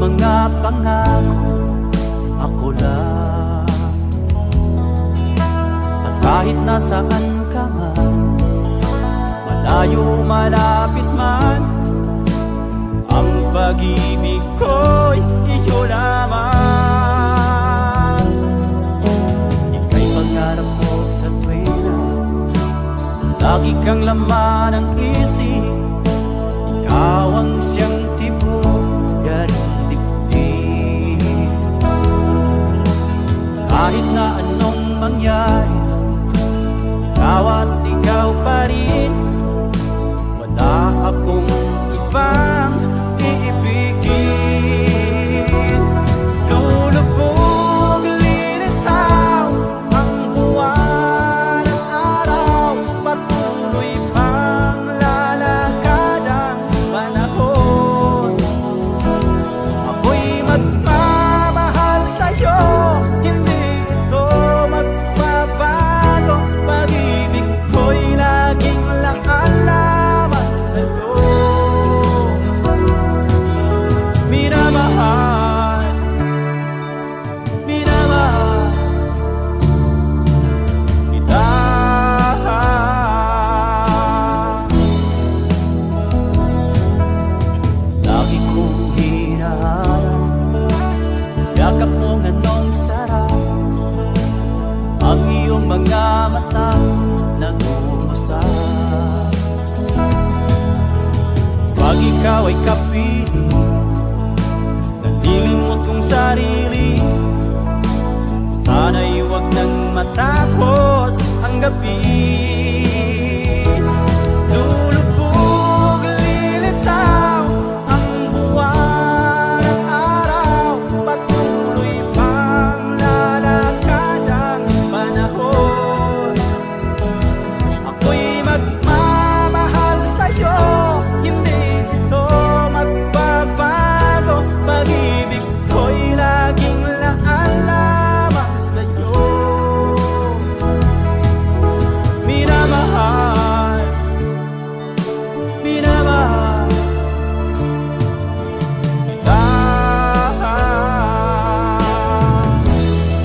mga pangako, ako lang. At kahit nasaan ka man, malayo malapit man, ang pag-ibig ko'y iyo lamang. Ika'y pangarap ko sa tuwina, lagi kang laman ng isip. Ikaw ang siyang tibok yaring dibdib. Kahit na anong mangyari, ikaw at ikaw pa rin. Wala akong ibang iibigin. Lulubog, lilitaw ang buwan at araw, patuloy pang lalakad ang panahon. Ako'y magmamahal sa'yo, hindi ito magbabago. Pag-ibig ko'y laging laan lamang sa'yo. Minamahal, minamahal kita. Lagi kong hinahanap, yakap mong anong sarap, ang iyong mga mata nag-uusap. Pag ikaw ay kapiling, nadilimot kong sarili, sana'y huwag nang matapos ang gabi.